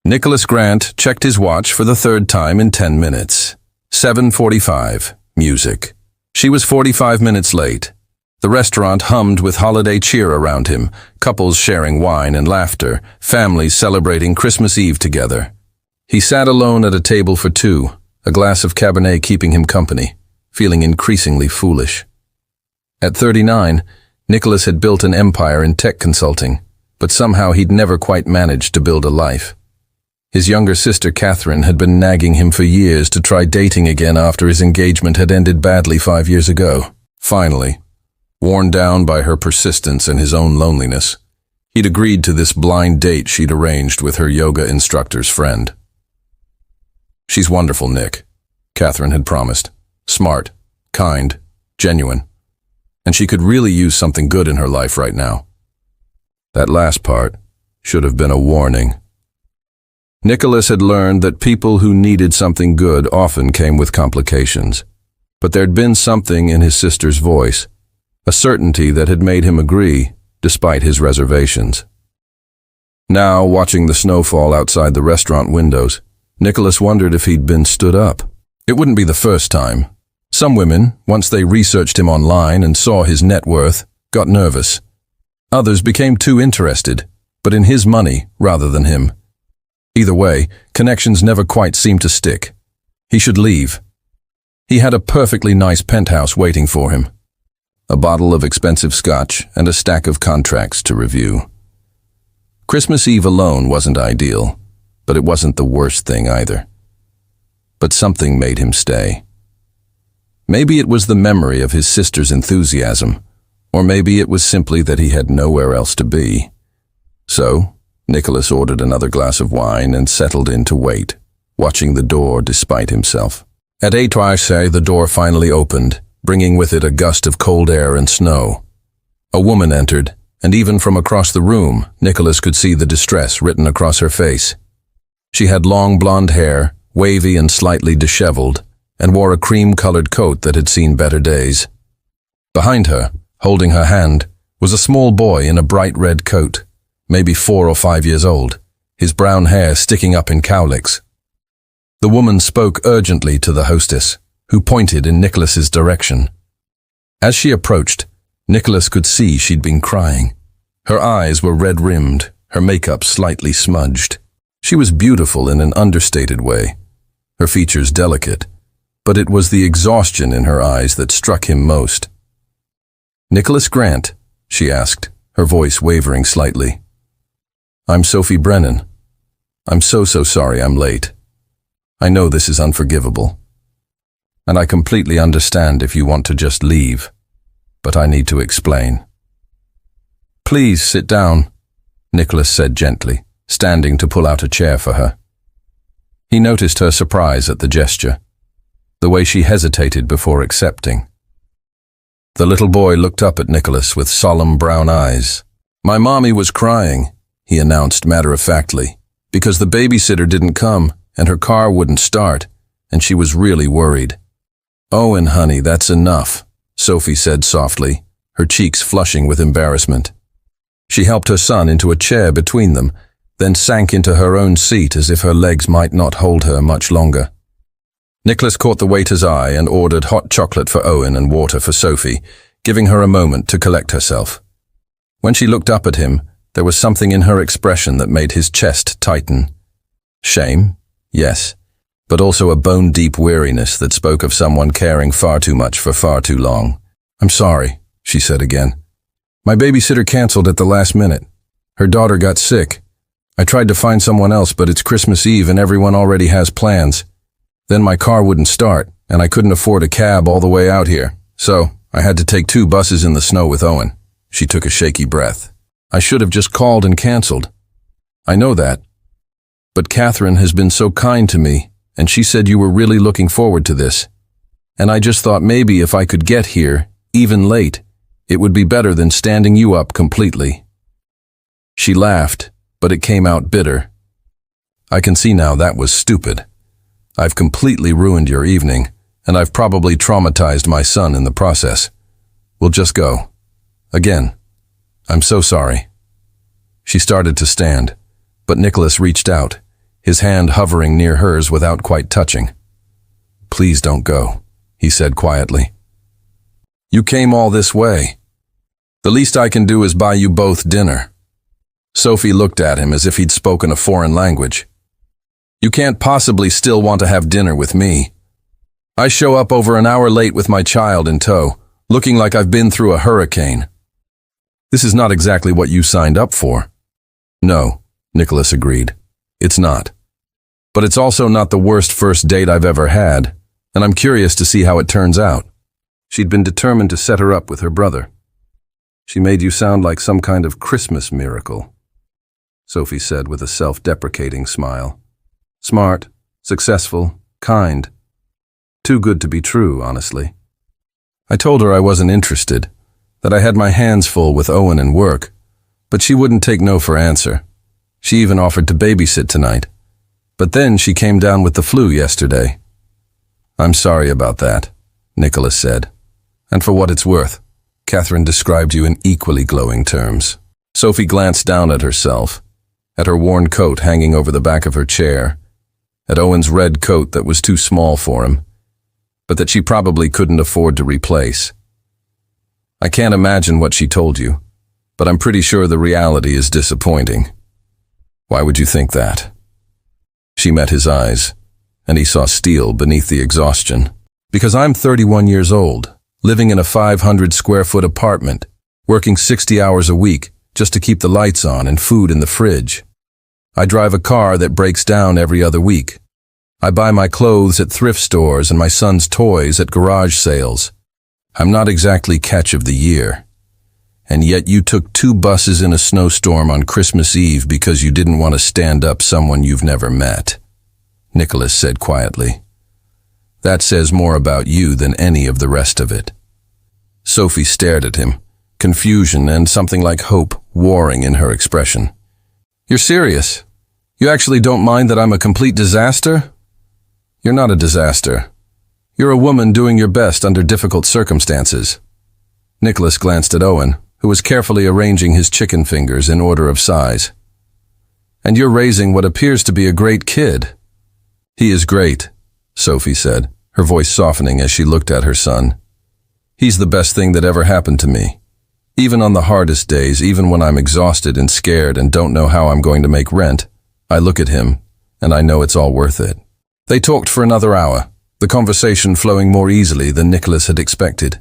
Nicholas Grant checked his watch for the third time in 10 minutes. 7:45. Music. She was 45 minutes late. The restaurant hummed with holiday cheer around him, couples sharing wine and laughter, families celebrating Christmas Eve together. He sat alone at a table for two, a glass of Cabernet keeping him company, feeling increasingly foolish. At 39, Nicholas had built an empire in tech consulting, but somehow he'd never quite managed to build a life. His younger sister Catherine had been nagging him for years to try dating again after his engagement had ended badly 5 years ago. Finally, worn down by her persistence and his own loneliness, he'd agreed to this blind date she'd arranged with her yoga instructor's friend. "She's wonderful, Nick," Catherine had promised. "Smart, kind, genuine. And she could really use something good in her life right now." That last part should have been a warning. Nicholas had learned that people who needed something good often came with complications. But there'd been something in his sister's voice, a certainty that had made him agree, despite his reservations. Now, watching the snowfall outside the restaurant windows, Nicholas wondered if he'd been stood up. It wouldn't be the first time. Some women, once they researched him online and saw his net worth, got nervous. Others became too interested, but in his money rather than him. Either way, connections never quite seemed to stick. He should leave. He had a perfectly nice penthouse waiting for him. A bottle of expensive scotch and a stack of contracts to review. Christmas Eve alone wasn't ideal, but it wasn't the worst thing either. But something made him stay. Maybe it was the memory of his sister's enthusiasm, or maybe it was simply that he had nowhere else to be. So, Nicholas ordered another glass of wine and settled in to wait, watching the door despite himself. At 8:30, the door finally opened, bringing with it a gust of cold air and snow. A woman entered, and even from across the room, Nicholas could see the distress written across her face. She had long blonde hair, wavy and slightly disheveled, and wore a cream-colored coat that had seen better days. Behind her, holding her hand, was a small boy in a bright red coat, maybe 4 or 5 years old, his brown hair sticking up in cowlicks. The woman spoke urgently to the hostess, who pointed in Nicholas's direction. As she approached, Nicholas could see she'd been crying. Her eyes were red-rimmed, her makeup slightly smudged. She was beautiful in an understated way, her features delicate, but it was the exhaustion in her eyes that struck him most. "Nicholas Grant?" she asked, her voice wavering slightly. "I'm Sophie Brennan. I'm so sorry I'm late. I know this is unforgivable. And I completely understand if you want to just leave, but I need to explain." "Please sit down," Nicholas said gently, standing to pull out a chair for her. He noticed her surprise at the gesture, the way she hesitated before accepting. The little boy looked up at Nicholas with solemn brown eyes. "My mommy was crying," he announced matter-of-factly, "because the babysitter didn't come and her car wouldn't start, and she was really worried." "Owen, honey, that's enough," Sophie said softly, her cheeks flushing with embarrassment. She helped her son into a chair between them, then sank into her own seat as if her legs might not hold her much longer. Nicholas caught the waiter's eye and ordered hot chocolate for Owen and water for Sophie, giving her a moment to collect herself. When she looked up at him, there was something in her expression that made his chest tighten. Shame, yes, but also a bone-deep weariness that spoke of someone caring far too much for far too long. "I'm sorry," she said again. "My babysitter canceled at the last minute. Her daughter got sick. I tried to find someone else, but it's Christmas Eve and everyone already has plans. Then my car wouldn't start, and I couldn't afford a cab all the way out here, so I had to take 2 buses in the snow with Owen." She took a shaky breath. "I should have just called and canceled. I know that. But Catherine has been so kind to me, and she said you were really looking forward to this. And I just thought maybe if I could get here, even late, it would be better than standing you up completely." She laughed, but it came out bitter. "I can see now that was stupid. I've completely ruined your evening, and I've probably traumatized my son in the process. We'll just go. Again. I'm so sorry." She started to stand, but Nicholas reached out, his hand hovering near hers without quite touching. "Please don't go," he said quietly. "You came all this way. The least I can do is buy you both dinner." Sophie looked at him as if he'd spoken a foreign language. "You can't possibly still want to have dinner with me. I show up over an hour late with my child in tow, looking like I've been through a hurricane. This is not exactly what you signed up for." "No," Nicholas agreed. "It's not. But it's also not the worst first date I've ever had, and I'm curious to see how it turns out." She'd been determined to set her up with her brother. "She made you sound like some kind of Christmas miracle," Sophie said with a self-deprecating smile. "Smart, successful, kind. Too good to be true, honestly." I told her I wasn't interested, that I had my hands full with Owen and work, but she wouldn't take no for answer. She even offered to babysit tonight. But then she came down with the flu yesterday. "I'm sorry about that," Nicholas said. "And for what it's worth, Catherine described you in equally glowing terms." Sophie glanced down at herself, at her worn coat hanging over the back of her chair, at Owen's red coat that was too small for him, but that she probably couldn't afford to replace. "I can't imagine what she told you, but I'm pretty sure the reality is disappointing." "Why would you think that?" She met his eyes, and he saw steel beneath the exhaustion. "Because I'm 31 years old, living in a 500-square-foot apartment, working 60 hours a week just to keep the lights on and food in the fridge. I drive a car that breaks down every other week. I buy my clothes at thrift stores and my son's toys at garage sales. I'm not exactly catch of the year. And yet you took 2 buses in a snowstorm on Christmas Eve because you didn't want to stand up someone you've never met," Nicholas said quietly. "That says more about you than any of the rest of it." Sophie stared at him, confusion and something like hope warring in her expression. "You're serious? You actually don't mind that I'm a complete disaster?" "You're not a disaster. You're a woman doing your best under difficult circumstances." Nicholas glanced at Owen, who was carefully arranging his chicken fingers in order of size. "And you're raising what appears to be a great kid." "He is great," Sophie said, her voice softening as she looked at her son. "He's the best thing that ever happened to me. Even on the hardest days, even when I'm exhausted and scared and don't know how I'm going to make rent, I look at him, and I know it's all worth it." They talked for another hour, the conversation flowing more easily than Nicholas had expected.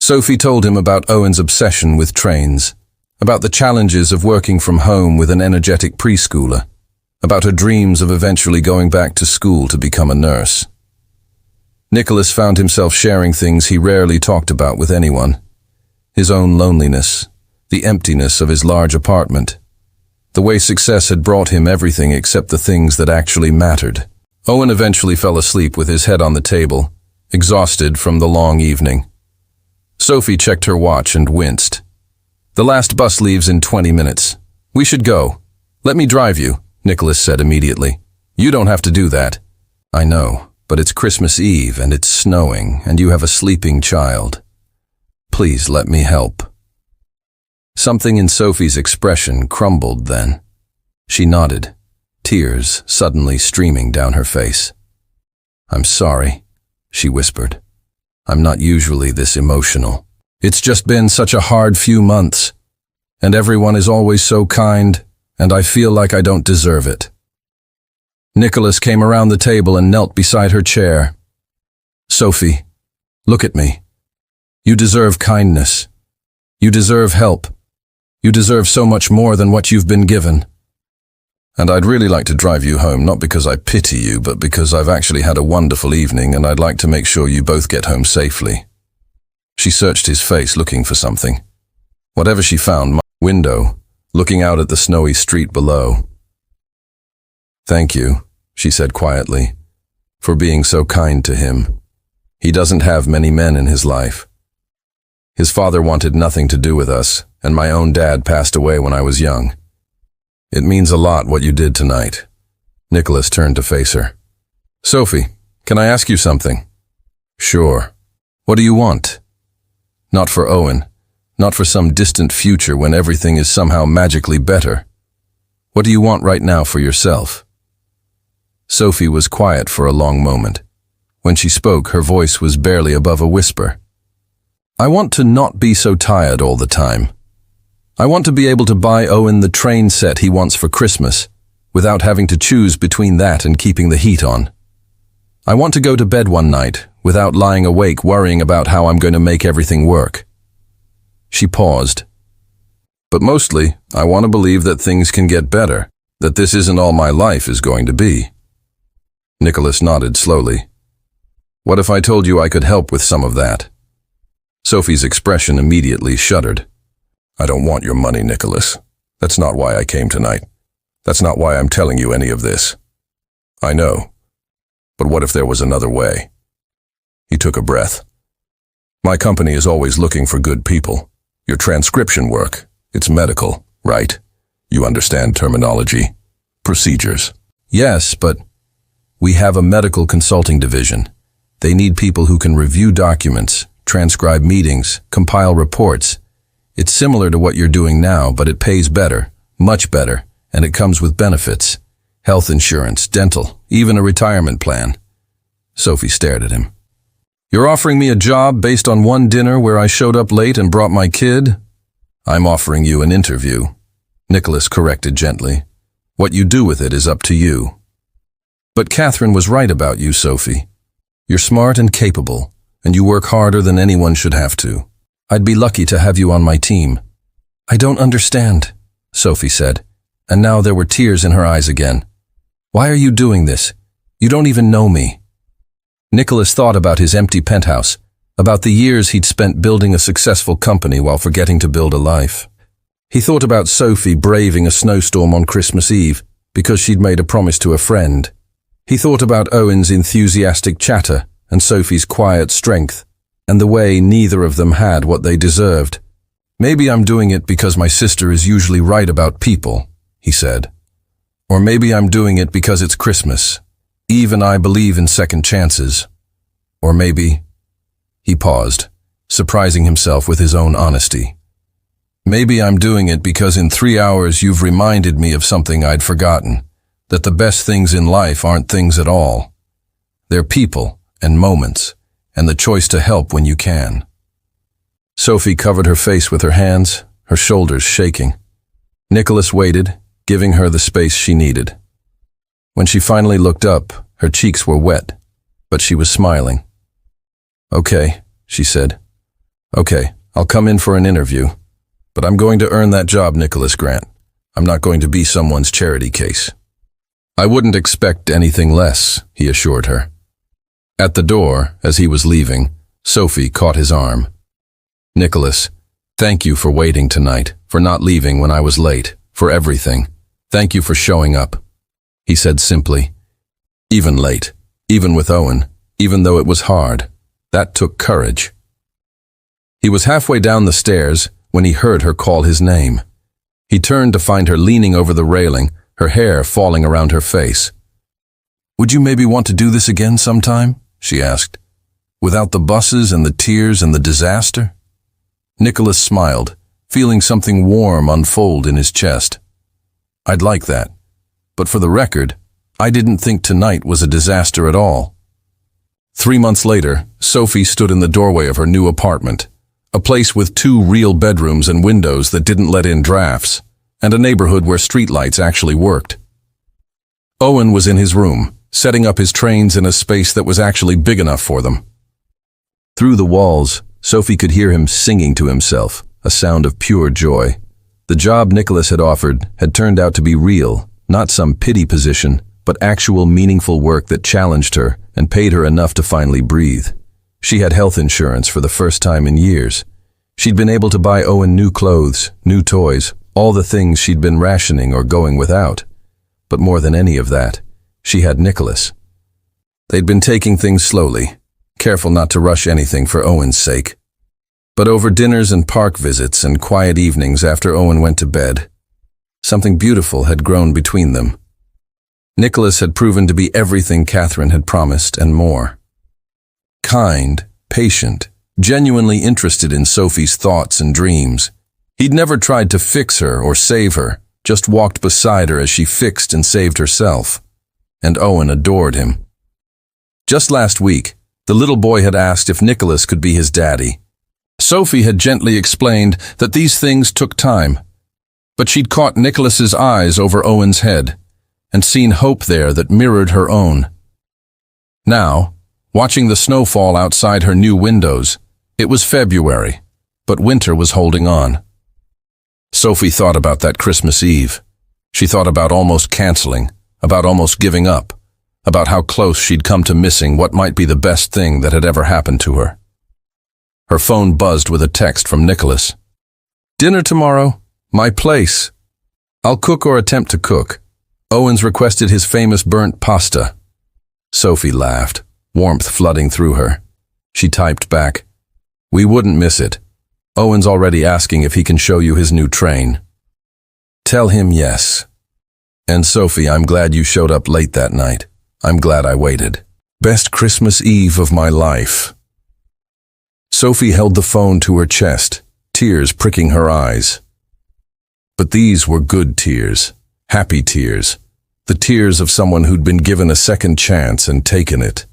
Sophie told him about Owen's obsession with trains, about the challenges of working from home with an energetic preschooler, about her dreams of eventually going back to school to become a nurse. Nicholas found himself sharing things he rarely talked about with anyone. His own loneliness, the emptiness of his large apartment, the way success had brought him everything except the things that actually mattered. Owen eventually fell asleep with his head on the table, exhausted from the long evening. Sophie checked her watch and winced. "The last bus leaves in 20 minutes. We should go. Let me drive you," Nicholas said immediately. "You don't have to do that." "I know, but it's Christmas Eve and it's snowing and you have a sleeping child. Please let me help." Something in Sophie's expression crumbled then. She nodded, tears suddenly streaming down her face. "I'm sorry," she whispered. "I'm not usually this emotional. It's just been such a hard few months, and everyone is always so kind, and I feel like I don't deserve it." Nicholas came around the table and knelt beside her chair. "Sophie, look at me. You deserve kindness. You deserve help. You deserve so much more than what you've been given. And I'd really like to drive you home, not because I pity you, but because I've actually had a wonderful evening and I'd like to make sure you both get home safely." She searched his face looking for something. Whatever she found, my window, looking out at the snowy street below. "Thank you," she said quietly, "for being so kind to him. He doesn't have many men in his life. His father wanted nothing to do with us, and my own dad passed away when I was young. It means a lot what you did tonight." Nicholas turned to face her. "Sophie, can I ask you something?" "Sure. What do you want?" "Not for Owen, not for some distant future when everything is somehow magically better. What do you want right now for yourself?" Sophie was quiet for a long moment. When she spoke, her voice was barely above a whisper. I want to not be so tired all the time. I want to be able to buy Owen the train set he wants for Christmas, without having to choose between that and keeping the heat on. I want to go to bed one night, without lying awake worrying about how I'm going to make everything work. She paused. But mostly, I want to believe that things can get better, that this isn't all my life is going to be. Nicholas nodded slowly. What if I told you I could help with some of that? Sophie's expression immediately shuddered. I don't want your money, Nicholas. That's not why I came tonight. That's not why I'm telling you any of this. I know. But what if there was another way? He took a breath. My company is always looking for good people. Your transcription work, it's medical, right? You understand terminology, procedures. Yes, but we have a medical consulting division. They need people who can review documents, transcribe meetings, compile reports. It's similar to what you're doing now, but it pays better, much better, and it comes with benefits. Health insurance, dental, even a retirement plan. Sophie stared at him. You're offering me a job based on one dinner where I showed up late and brought my kid? I'm offering you an interview. Nicholas corrected gently. What you do with it is up to you. But Catherine was right about you, Sophie. You're smart and capable, and you work harder than anyone should have to. I'd be lucky to have you on my team. I don't understand, Sophie said, and now there were tears in her eyes again. Why are you doing this? You don't even know me. Nicholas thought about his empty penthouse, about the years he'd spent building a successful company while forgetting to build a life. He thought about Sophie braving a snowstorm on Christmas Eve because she'd made a promise to a friend. He thought about Owen's enthusiastic chatter and Sophie's quiet strength, and the way neither of them had what they deserved. Maybe I'm doing it because my sister is usually right about people, he said. Or maybe I'm doing it because it's Christmas. Eve and I believe in second chances. Or maybe... He paused, surprising himself with his own honesty. Maybe I'm doing it because in 3 hours you've reminded me of something I'd forgotten, that the best things in life aren't things at all. They're people and moments, and the choice to help when you can. Sophie covered her face with her hands, her shoulders shaking. Nicholas waited, giving her the space she needed. When she finally looked up, her cheeks were wet, but she was smiling. Okay, she said. Okay, I'll come in for an interview. But I'm going to earn that job, Nicholas Grant. I'm not going to be someone's charity case. I wouldn't expect anything less, he assured her. At the door, as he was leaving, Sophie caught his arm. Nicholas, thank you for waiting tonight, for not leaving when I was late, for everything. Thank you for showing up, he said simply. Even late, even with Owen, even though it was hard, that took courage. He was halfway down the stairs when he heard her call his name. He turned to find her leaning over the railing, her hair falling around her face. Would you maybe want to do this again sometime? She asked. Without the buses and the tears and the disaster? Nicholas smiled, feeling something warm unfold in his chest. I'd like that. But for the record, I didn't think tonight was a disaster at all. 3 months later, Sophie stood in the doorway of her new apartment, a place with 2 real bedrooms and windows that didn't let in drafts, and a neighborhood where streetlights actually worked. Owen was in his room, setting up his trains in a space that was actually big enough for them. Through the walls, Sophie could hear him singing to himself, a sound of pure joy. The job Nicholas had offered had turned out to be real, not some pity position, but actual meaningful work that challenged her and paid her enough to finally breathe. She had health insurance for the first time in years. She'd been able to buy Owen new clothes, new toys, all the things she'd been rationing or going without. But more than any of that, she had Nicholas. They'd been taking things slowly, careful not to rush anything for Owen's sake. But over dinners and park visits and quiet evenings after Owen went to bed, something beautiful had grown between them. Nicholas had proven to be everything Catherine had promised and more. Kind, patient, genuinely interested in Sophie's thoughts and dreams. He'd never tried to fix her or save her, just walked beside her as she fixed and saved herself. and Owen adored him. Just last week, the little boy had asked if Nicholas could be his daddy. Sophie had gently explained that these things took time, but she'd caught Nicholas's eyes over Owen's head and seen hope there that mirrored her own. Now, watching the snow fall outside her new windows, it was February, but winter was holding on. Sophie thought about that Christmas Eve. She thought about almost canceling, about almost giving up, about how close she'd come to missing what might be the best thing that had ever happened to her. Her phone buzzed with a text from Nicholas. "Dinner tomorrow. My place. I'll cook or attempt to cook. Owen's requested his famous burnt pasta." Sophie laughed, warmth flooding through her. She typed back, "We wouldn't miss it. Owen's already asking if he can show you his new train. Tell him yes. And Sophie, I'm glad you showed up late that night. I'm glad I waited. Best Christmas Eve of my life." Sophie held the phone to her chest, tears pricking her eyes. But these were good tears, happy tears, the tears of someone who'd been given a second chance and taken it.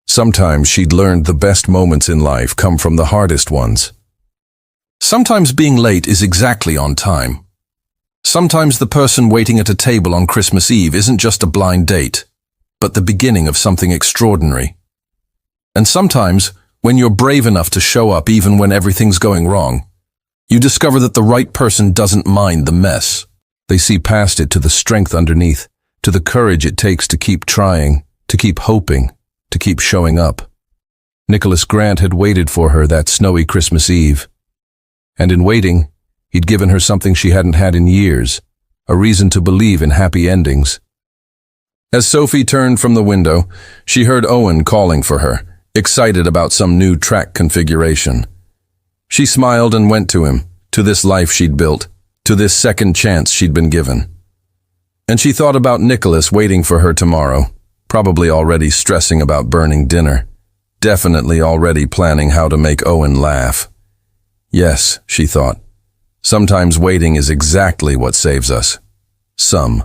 Sometimes she'd learned the best moments in life come from the hardest ones. Sometimes being late is exactly on time. Sometimes the person waiting at a table on Christmas Eve isn't just a blind date, but the beginning of something extraordinary. And sometimes, when you're brave enough to show up even when everything's going wrong, you discover that the right person doesn't mind the mess. They see past it to the strength underneath, to the courage it takes to keep trying, to keep hoping, to keep showing up. Nicholas Grant had waited for her that snowy Christmas Eve. And in waiting, he'd given her something she hadn't had in years, a reason to believe in happy endings. As Sophie turned from the window, she heard Owen calling for her, excited about some new track configuration. She smiled and went to him, to this life she'd built, to this second chance she'd been given. And she thought about Nicholas waiting for her tomorrow, probably already stressing about burning dinner, definitely already planning how to make Owen laugh. Yes, she thought, sometimes waiting is exactly what saves us. Some.